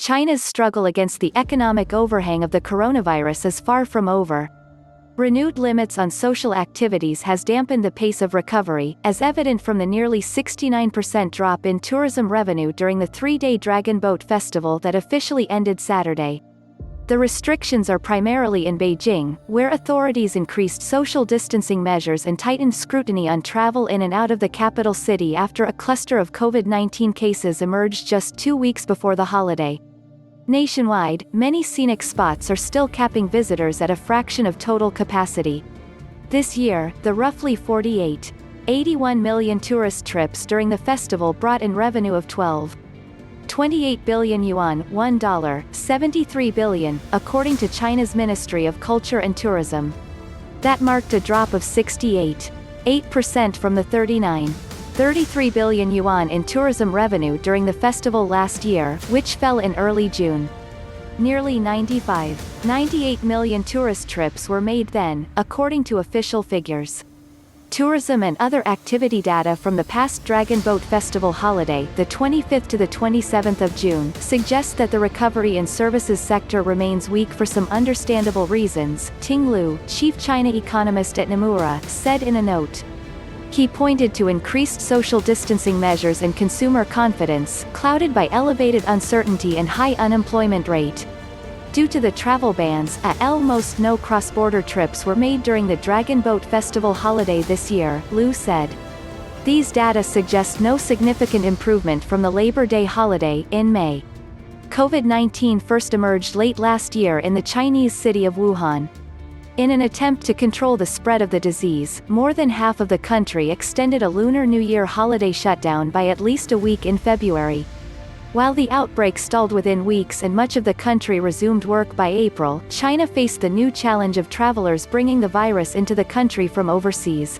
China's struggle against the economic overhang of the coronavirus is far from over. Renewed limits on social activities has dampened the pace of recovery, as evident from the nearly 69% drop in tourism revenue during the three-day Dragon Boat Festival that officially ended Saturday. The restrictions are primarily in Beijing, where authorities increased social distancing measures and tightened scrutiny on travel in and out of the capital city after a cluster of COVID-19 cases emerged just 2 weeks before the holiday. Nationwide, many scenic spots are still capping visitors at a fraction of total capacity. This year, the roughly 81 million tourist trips during the festival brought in revenue of 28 billion yuan, $73 billion, according to China's Ministry of Culture and Tourism. That marked a drop of 68% from the 33 billion yuan in tourism revenue during the festival last year, which fell in early June. Nearly 98 million tourist trips were made then, according to official figures. Tourism and other activity data from the past Dragon Boat Festival holiday, the 25th to the 27th of June, suggests that the recovery in services sector remains weak for some understandable reasons, Ting Lu, chief China economist at Nomura, said in a note. He pointed to increased social distancing measures and consumer confidence, clouded by elevated uncertainty and high unemployment rate. Due to the travel bans, almost no cross-border trips were made during the Dragon Boat Festival holiday this year, Lu said. These data suggest no significant improvement from the Labor Day holiday, in May. COVID-19 first emerged late last year in the Chinese city of Wuhan. In an attempt to control the spread of the disease, more than half of the country extended a Lunar New Year holiday shutdown by at least a week in February. While the outbreak stalled within weeks and much of the country resumed work by April, China faced the new challenge of travelers bringing the virus into the country from overseas.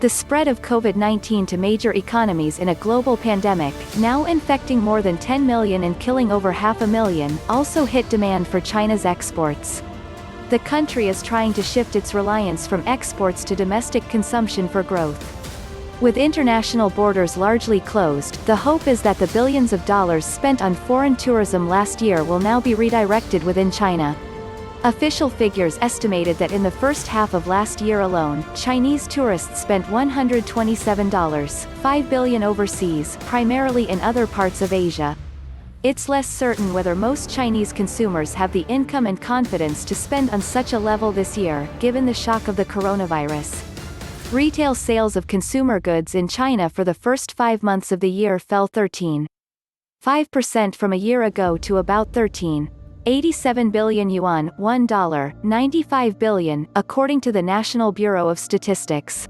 The spread of COVID-19 to major economies in a global pandemic, now infecting more than 10 million and killing over 500,000, also hit demand for China's exports. The country is trying to shift its reliance from exports to domestic consumption for growth. With international borders largely closed, the hope is that the billions of dollars spent on foreign tourism last year will now be redirected within China. Official figures estimated that in the first half of last year alone, Chinese tourists spent $127.5 billion overseas, primarily in other parts of Asia. It's less certain whether most Chinese consumers have the income and confidence to spend on such a level this year, given the shock of the coronavirus. Retail sales of consumer goods in China for the first 5 months of the year fell 13.5% from a year ago to about 87 billion yuan, $1.95 billion, according to the National Bureau of Statistics.